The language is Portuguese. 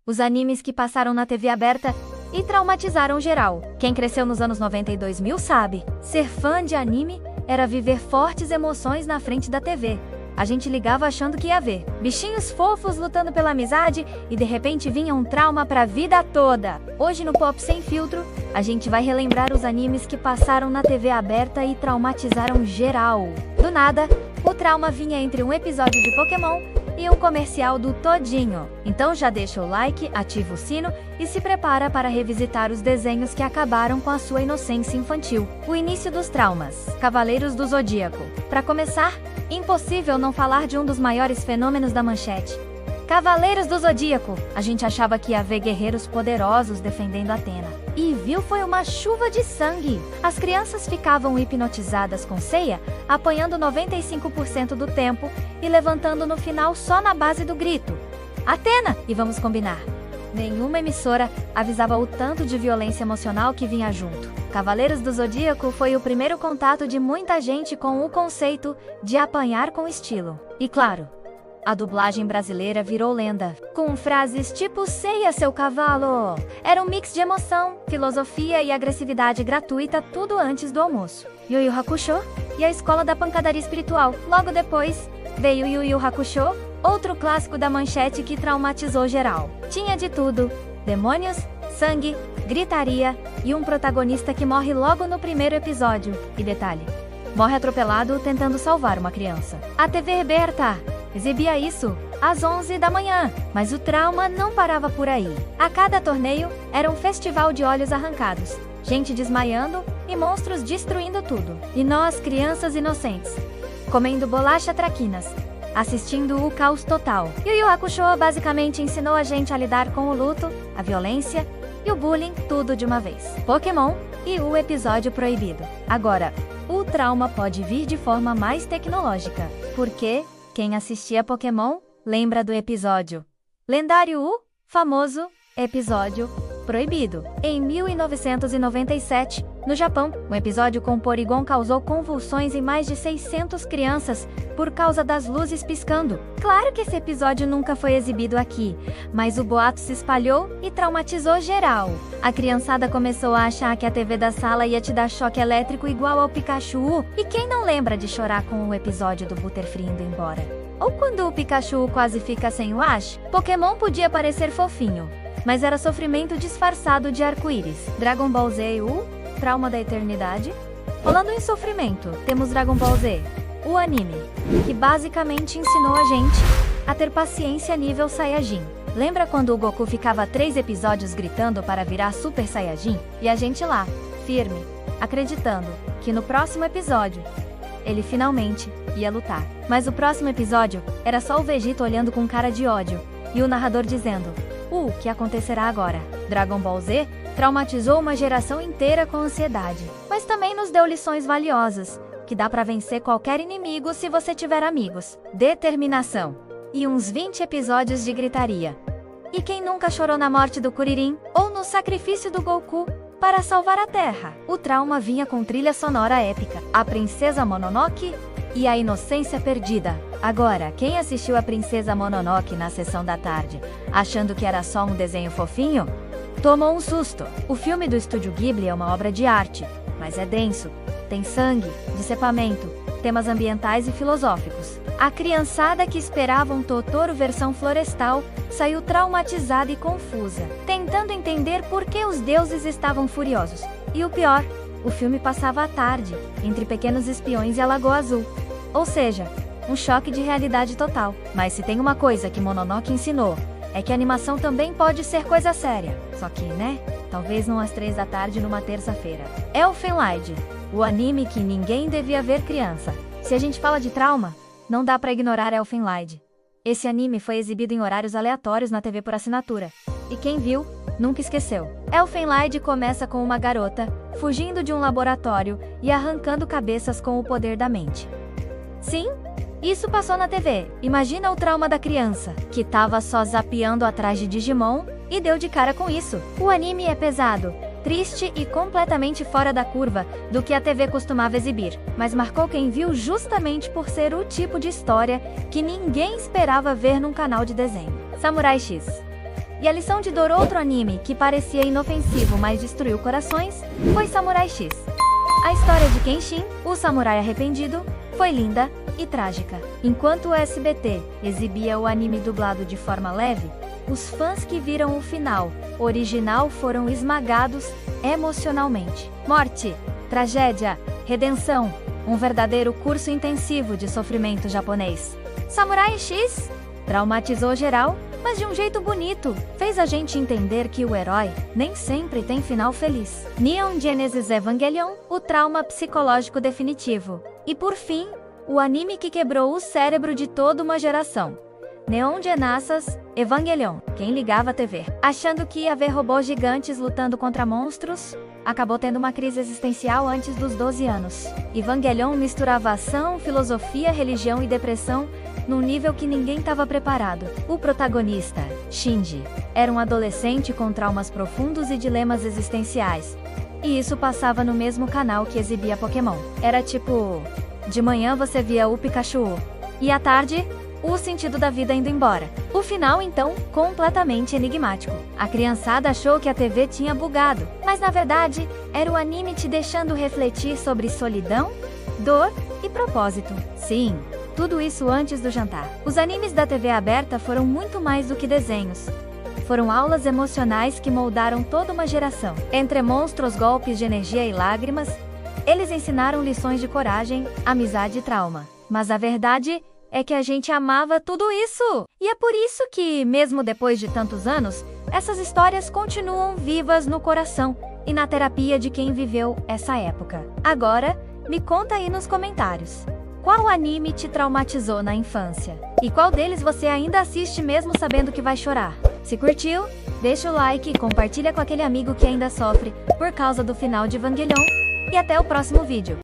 Os animes que passaram na TV aberta e traumatizaram geral. Quem cresceu nos anos 90 e 2000 sabe. Ser fã de anime era viver fortes emoções na frente da TV. A gente ligava achando que ia ver bichinhos fofos lutando pela amizade e de repente vinha um trauma pra vida toda. Hoje no Pop Sem Filtro, a gente vai relembrar os animes que passaram na TV aberta e traumatizaram geral. Do nada, o trauma vinha entre um episódio de Pokémon e um comercial do Todinho. Então já deixa o like, ativa o sino e se prepara para revisitar os desenhos que acabaram com a sua inocência infantil. O início dos traumas. Cavaleiros do Zodíaco. Para começar, impossível não falar de um dos maiores fenômenos da manchete. Cavaleiros do Zodíaco. A gente achava que ia ver guerreiros poderosos defendendo Atena. E viu, foi uma chuva de sangue. As crianças ficavam hipnotizadas com Seiya, apanhando 95% do tempo e levantando no final só na base do grito. Atena! E vamos combinar. Nenhuma emissora avisava o tanto de violência emocional que vinha junto. Cavaleiros do Zodíaco foi o primeiro contato de muita gente com o conceito de apanhar com estilo. E claro, a dublagem brasileira virou lenda, com frases tipo "Seiya, seu cavalo". Era um mix de emoção, filosofia e agressividade gratuita, tudo antes do almoço. Yu Yu Hakusho e a Escola da Pancadaria Espiritual. Logo depois, veio Yu Yu Hakusho, outro clássico da manchete que traumatizou geral. Tinha de tudo: demônios, sangue, gritaria e um protagonista que morre logo no primeiro episódio. E detalhe, morre atropelado tentando salvar uma criança. A TV aberta exibia isso às 11 da manhã, mas o trauma não parava por aí. A cada torneio era um festival de olhos arrancados, gente desmaiando e monstros destruindo tudo. E nós, crianças inocentes, comendo bolacha traquinas, assistindo o caos total. Yu Yu Hakusho basicamente ensinou a gente a lidar com o luto, a violência e o bullying, tudo de uma vez. Pokémon e o episódio proibido. Agora, o trauma pode vir de forma mais tecnológica, porque quem assistia Pokémon lembra do episódio lendário, o famoso episódio proibido. Em 1997, no Japão, um episódio com Porygon causou convulsões em mais de 600 crianças por causa das luzes piscando. Claro que esse episódio nunca foi exibido aqui, mas o boato se espalhou e traumatizou geral. A criançada começou a achar que a TV da sala ia te dar choque elétrico igual ao Pikachu. E quem não lembra de chorar com o episódio do Butterfree indo embora? Ou quando o Pikachu quase fica sem o Ash? Pokémon podia parecer fofinho, mas era sofrimento disfarçado de arco-íris. Dragon Ball Z, o trauma da eternidade. Falando em sofrimento, temos Dragon Ball Z, o anime, que basicamente ensinou a gente a ter paciência nível Saiyajin. Lembra quando o Goku ficava 3 episódios gritando para virar Super Saiyajin? E a gente lá, firme, acreditando que no próximo episódio ele finalmente ia lutar. Mas o próximo episódio era só o Vegeta olhando com cara de ódio e o narrador dizendo: "O que acontecerá agora?" Dragon Ball Z traumatizou uma geração inteira com ansiedade, mas também nos deu lições valiosas, que dá pra vencer qualquer inimigo se você tiver amigos, determinação e uns 20 episódios de gritaria. E quem nunca chorou na morte do Kuririn ou no sacrifício do Goku para salvar a Terra? O trauma vinha com trilha sonora épica, a Princesa Mononoke e a Inocência Perdida. Agora, quem assistiu a Princesa Mononoke na sessão da tarde, achando que era só um desenho fofinho, tomou um susto. O filme do Estúdio Ghibli é uma obra de arte, mas é denso, tem sangue, decepamento, temas ambientais e filosóficos. A criançada que esperava um Totoro versão florestal saiu traumatizada e confusa, tentando entender por que os deuses estavam furiosos. E o pior, o filme passava à tarde, entre Pequenos Espiões e a Lagoa Azul. Ou seja, um choque de realidade total. Mas se tem uma coisa que Mononoke ensinou, é que a animação também pode ser coisa séria. Só que, né? Talvez não às 3 da tarde numa terça-feira. Elfen Lied, o anime que ninguém devia ver criança. Se a gente fala de trauma, não dá pra ignorar Elfen Lied. Esse anime foi exibido em horários aleatórios na TV por assinatura. E quem viu, nunca esqueceu. Elfen Lied começa com uma garota fugindo de um laboratório e arrancando cabeças com o poder da mente. Sim, isso passou na TV. Imagina o trauma da criança, que tava só zapeando atrás de Digimon e deu de cara com isso. O anime é pesado, triste e completamente fora da curva do que a TV costumava exibir, mas marcou quem viu justamente por ser o tipo de história que ninguém esperava ver num canal de desenho. Samurai X. E a lição de dor, outro anime que parecia inofensivo, mas destruiu corações, foi Samurai X. A história de Kenshin, o samurai arrependido, foi linda e trágica. Enquanto o SBT exibia o anime dublado de forma leve, os fãs que viram o final original foram esmagados emocionalmente. Morte, tragédia, redenção, um verdadeiro curso intensivo de sofrimento japonês. Samurai X traumatizou geral, mas de um jeito bonito, fez a gente entender que o herói nem sempre tem final feliz. Neon Genesis Evangelion, o trauma psicológico definitivo. E por fim, o anime que quebrou o cérebro de toda uma geração. Neon Genesis Evangelion. Quem ligava a TV achando que ia ver robôs gigantes lutando contra monstros, acabou tendo uma crise existencial antes dos 12 anos. Evangelion misturava ação, filosofia, religião e depressão num nível que ninguém estava preparado. O protagonista, Shinji, era um adolescente com traumas profundos e dilemas existenciais. E isso passava no mesmo canal que exibia Pokémon. Era tipo, de manhã você via o Pikachu, e à tarde, o sentido da vida indo embora. O final, então, completamente enigmático. A criançada achou que a TV tinha bugado, mas na verdade, era o anime te deixando refletir sobre solidão, dor e propósito. Sim, tudo isso antes do jantar. Os animes da TV aberta foram muito mais do que desenhos. Foram aulas emocionais que moldaram toda uma geração. Entre monstros, golpes de energia e lágrimas, eles ensinaram lições de coragem, amizade e trauma. Mas a verdade é que a gente amava tudo isso! E é por isso que, mesmo depois de tantos anos, essas histórias continuam vivas no coração e na terapia de quem viveu essa época. Agora, me conta aí nos comentários. Qual anime te traumatizou na infância? E qual deles você ainda assiste mesmo sabendo que vai chorar? Se curtiu, deixa o like e compartilha com aquele amigo que ainda sofre por causa do final de Evangelion. E até o próximo vídeo.